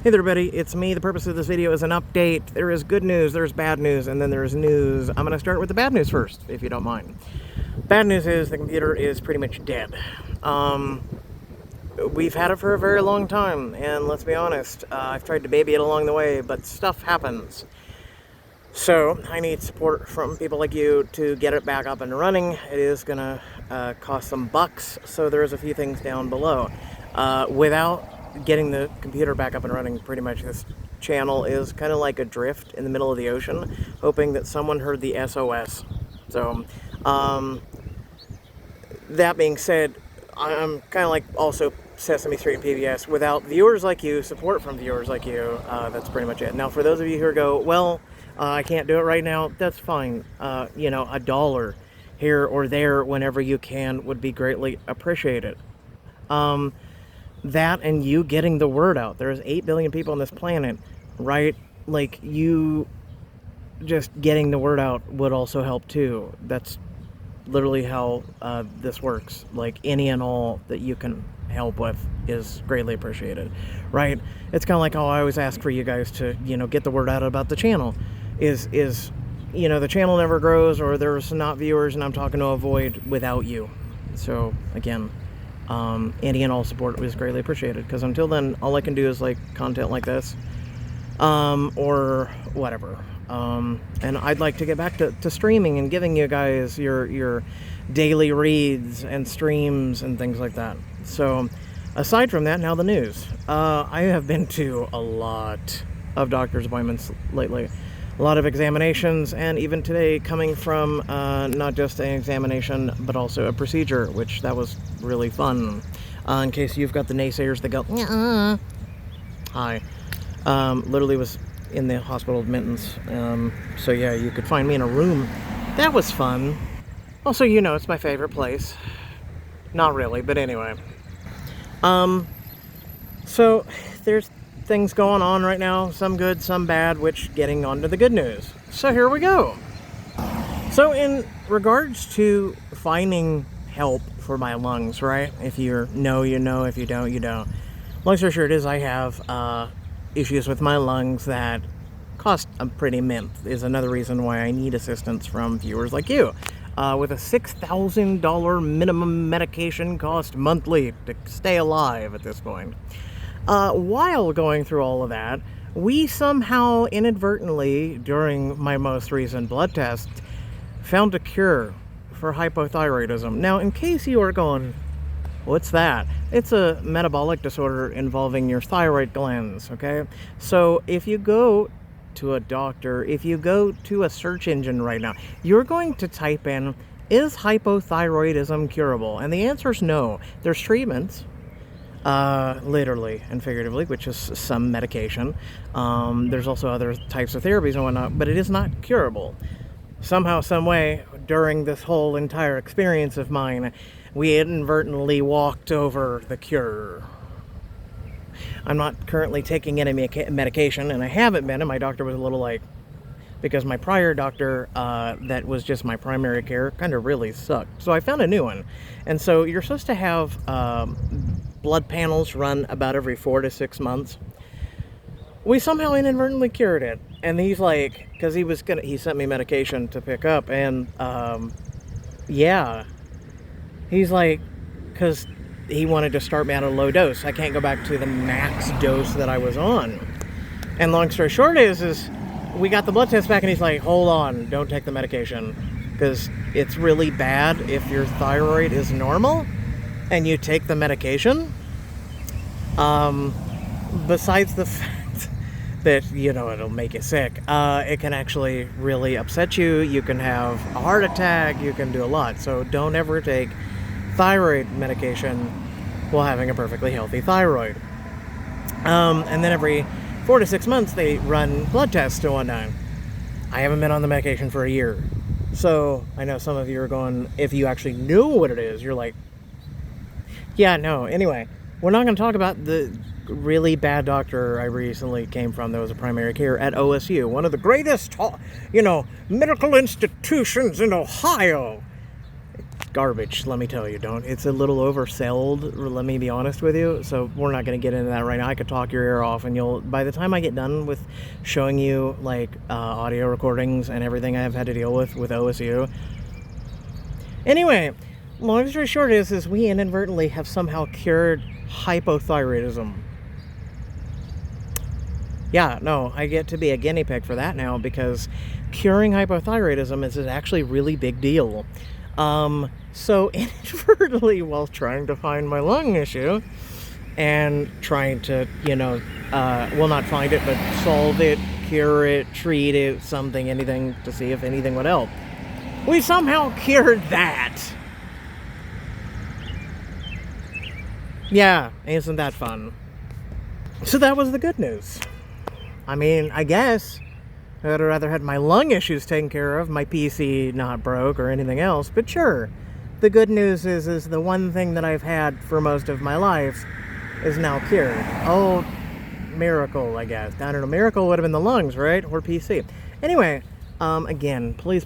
Hey there, everybody, it's me. The purpose of this video is an update. There is good news, there's bad news, and then there's news. I'm going to start with the bad news first, if you don't mind. Bad news is the computer is pretty much dead. We've had it for a very long time, and let's be honest, I've tried to baby it along the way, but stuff happens. So, I need support from people like you to get it back up and running. It is going to cost some bucks, so there's a few things down below. Without getting the computer back up and running, pretty much this channel is kind of like adrift in the middle of the ocean, hoping that someone heard the SOS. So, that being said, I'm kind of like also Sesame Street and PBS. Without viewers like you, support from viewers like you, that's pretty much it. Now, for those of you who go, well, I can't do it right now, that's fine. You know, $1 here or there whenever you can would be greatly appreciated. That and you getting the word out. There's 8 billion people on this planet, right? Like, you just getting the word out would also help too. That's literally how this works. Like, any and all that you can help with is greatly appreciated, right? It's kind of like how I always ask for you guys to, you know, get the word out about the channel. Is you know, the channel never grows, or there's not viewers, and I'm talking to a void without you. So again, any and all support is greatly appreciated, because until then, all I can do is like content like this, or whatever. And I'd like to get back to streaming and giving you guys your daily reads and streams and things like that. So aside from that, now the news. I have been to a lot of doctor's appointments lately. A lot of examinations, and even today coming from not just an examination, but also a procedure, which that was really fun. In case you've got the naysayers that go, "Nuh-uh." Hi. Literally was in the hospital admittance. So yeah, you could find me in a room. That was fun. Also, you know, it's my favorite place. Not really, but anyway. So there's things going on right now, some good, some bad, which getting on to the good news. So here we go. So in regards to finding help for my lungs, right? If you know, you know. If you don't, you don't. Long story short is I have issues with my lungs that cost a pretty mint, is another reason why I need assistance from viewers like you. With a $6,000 minimum medication cost monthly to stay alive at this point. While going through all of that, we somehow inadvertently, during my most recent blood test, found a cure for hypothyroidism. Now, in case you are going, what's that? It's a metabolic disorder involving your thyroid glands, okay? So if you go to a doctor, if you go to a search engine right now, you're going to type in, is hypothyroidism curable? And the answer is no. There's treatments. Literally and figuratively, which is some medication. There's also other types of therapies and whatnot, but it is not curable. Somehow, some way, during this whole entire experience of mine, we inadvertently walked over the cure. I'm not currently taking any medication, and I haven't been, and my doctor was a little like, because my prior doctor, that was just my primary care, kind of really sucked. So I found a new one. And so you're supposed to have blood panels run about every 4 to 6 months. We somehow inadvertently cured it. And he's like, because he sent me medication to pick up, and yeah. He's like, because he wanted to start me at a low dose. I can't go back to the max dose that I was on. And long story short is we got the blood test back, and he's like, hold on, don't take the medication, because it's really bad if your thyroid is normal and you take the medication. Besides the fact that, you know, it'll make you sick, it can actually really upset you. You can have a heart attack, you can do a lot. So don't ever take thyroid medication while having a perfectly healthy thyroid. And then every 4 to 6 months they run blood tests and whatnot. I haven't been on the medication for a year. So I know some of you are going, if you actually knew what it is, you're like, yeah, no. Anyway, we're not going to talk about the really bad doctor I recently came from that was a primary care at OSU, one of the greatest, you know, medical institutions in Ohio. garbage, let me tell you. It's a little oversold, let me be honest with you. So we're not going to get into that right now. I could talk your ear off, and by the time I get done with showing you like audio recordings and everything I've had to deal with OSU. Anyway, long story short is we inadvertently have somehow cured hypothyroidism. Yeah, no, I get to be a guinea pig for that now, because curing hypothyroidism is actually a really big deal. So inadvertently, while trying to find my lung issue and trying to, well, not find it, but solve it, cure it, treat it, something, anything, to see if anything would help, we somehow cured that. Yeah, isn't that fun? So that was the good news. I mean, I guess I'd rather had my lung issues taken care of, my PC not broke or anything else, but sure. The good news is the one thing that I've had for most of my life is now cured. Oh, miracle, I guess. I don't know, miracle would have been the lungs, right? Or PC. Anyway, again, please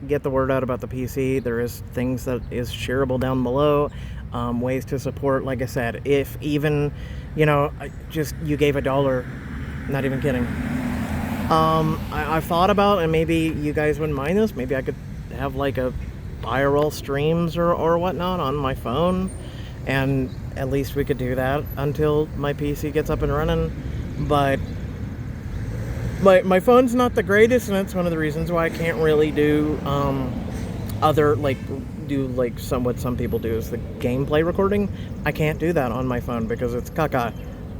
get the word out about the PC. There is things that is shareable down below. Ways to support, like I said, if even, just you gave $1, not even kidding. I've thought about, and maybe you guys wouldn't mind this, maybe I could have like a IRL streams or whatnot on my phone, and at least we could do that until my PC gets up and running. But my phone's not the greatest, and that's one of the reasons why I can't really do what some people do is the gameplay recording. I can't do that on my phone because it's caca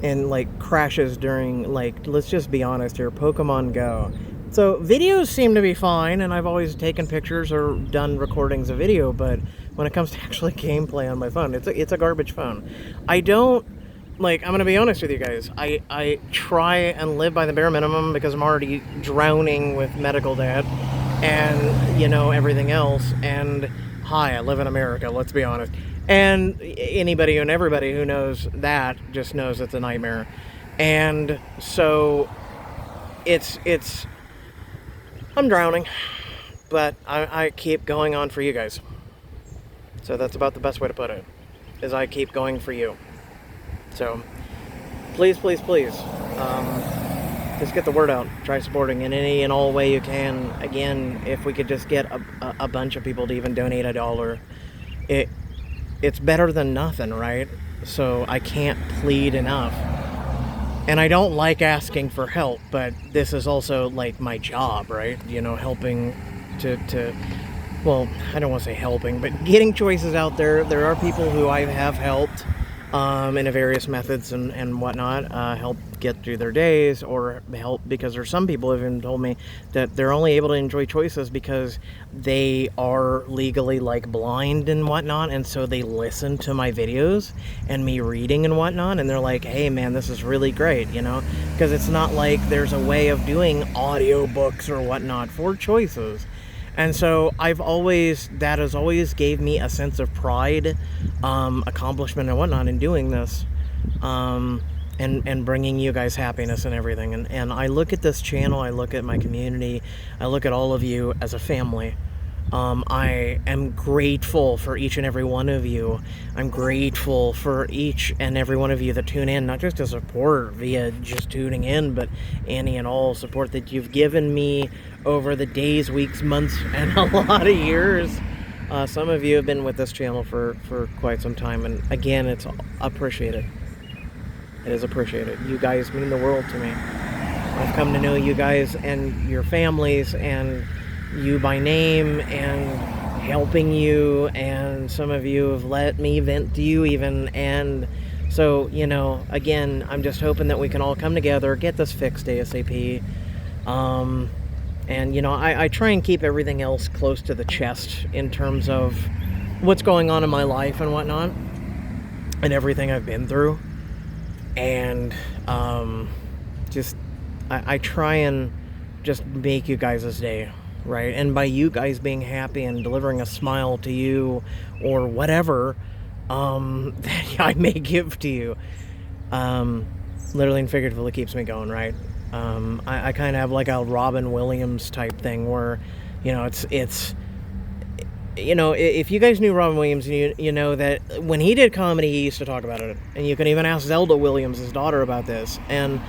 and crashes during, let's just be honest here, Pokemon Go. So videos seem to be fine, and I've always taken pictures or done recordings of video, but when it comes to actually gameplay on my phone, it's a garbage phone. I don't, I'm gonna be honest with you guys, I try and live by the bare minimum because I'm already drowning with medical debt and, everything else, and hi, I live in America, let's be honest. And anybody and everybody who knows that just knows it's a nightmare. And so I'm drowning, but I keep going on for you guys. So that's about the best way to put it, is I keep going for you. So please, just get the word out. Try supporting in any and all way you can. Again, if we could just get a bunch of people to even donate $1, it's better than nothing, right? So I can't plead enough. And I don't like asking for help, but this is also my job, right? Helping to well, I don't want to say helping, but getting choices out there. There are people who I have helped in various methods and whatnot, help get through their days, or help because there's some people who have even told me that they're only able to enjoy choices because they are legally blind and whatnot, and so they listen to my videos and me reading and whatnot, and they're like, hey man, this is really great, because it's not like there's a way of doing audiobooks or whatnot for choices. And so that has always gave me a sense of pride, accomplishment and whatnot in doing this, and bringing you guys happiness and everything. And I look at this channel, I look at my community, I look at all of you as a family. I am grateful for each and every one of you. I'm grateful for each and every one of you that tune in, not just to support via just tuning in, but any and all support that you've given me over the days, weeks, months, and a lot of years. Some of you have been with this channel for quite some time, and again, it's appreciated. It is appreciated. You guys mean the world to me. I've come to know you guys and your families and you by name and helping you, and some of you have let me vent to you even, and so, again, I'm just hoping that we can all come together, get this fixed ASAP, and, I try and keep everything else close to the chest in terms of what's going on in my life and whatnot, and everything I've been through, and, I try and just make you guys' day, right? And by you guys being happy and delivering a smile to you or whatever that I may give to you, literally and figuratively keeps me going, right? I kind of have a Robin Williams type thing where, it's you know, if you guys knew Robin Williams, you know that when he did comedy, he used to talk about it. And you can even ask Zelda Williams, his daughter, about this. And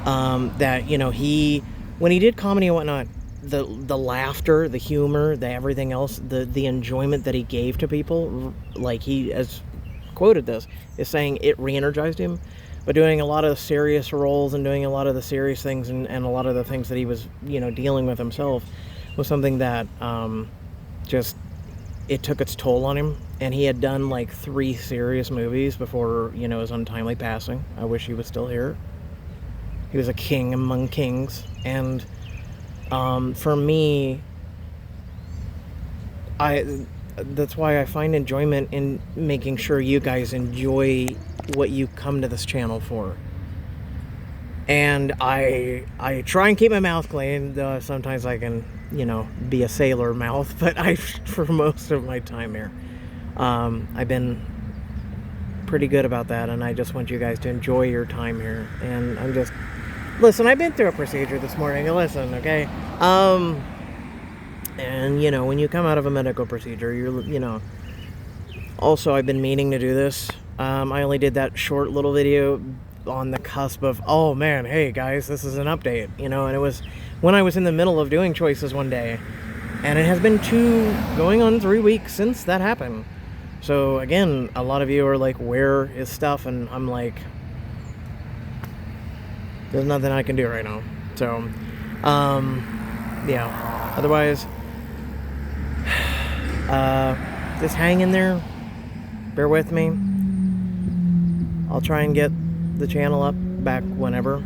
that, you know, when he did comedy and whatnot, the laughter, the humor, the everything else, the enjoyment that he gave to people, like he has quoted this, is saying it re-energized him. But doing a lot of serious roles and doing a lot of the serious things and a lot of the things that he was, you know, dealing with himself was something that just, it took its toll on him. And he had done like 3 serious movies before, you know, his untimely passing. I wish he was still here. He was a king among kings. And for me, that's why I find enjoyment in making sure you guys enjoy what you come to this channel for. And I try and keep my mouth clean. Sometimes I can, you know, be a sailor mouth, but for most of my time here, I've been pretty good about that, and I just want you guys to enjoy your time here. And I'm just, listen, I've been through a procedure this morning, and listen, okay? And, you know, when you come out of a medical procedure, you know, also I've been meaning to do this. I only did that short little video on the cusp of, oh man, hey guys, this is an update, you know, and it was when I was in the middle of doing Choices one day, and it has been going on 3 weeks since that happened. So again, a lot of you are like, where is stuff? And I'm like, there's nothing I can do right now. So, yeah, otherwise, just hang in there, bear with me. I'll try and get the channel up back whenever.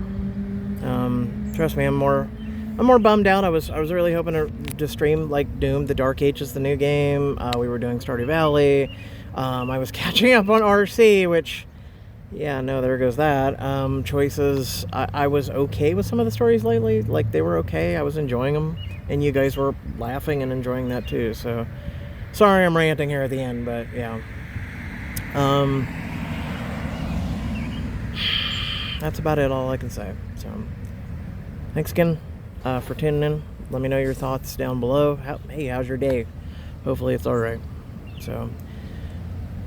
Trust me, I'm more bummed out. I was really hoping to stream like Doom: The Dark Ages, the new game. We were doing Stardew Valley. I was catching up on RC, which, yeah, no, there goes that. Choices, I was okay with some of the stories lately. Like, they were okay. I was enjoying them, and you guys were laughing and enjoying that too. So, sorry I'm ranting here at the end, but yeah. That's about it, all I can say. So, thanks again for tuning in. Let me know your thoughts down below. Hey, how's your day? Hopefully it's alright. So,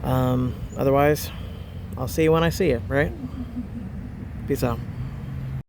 otherwise, I'll see you when I see you, right? Peace out.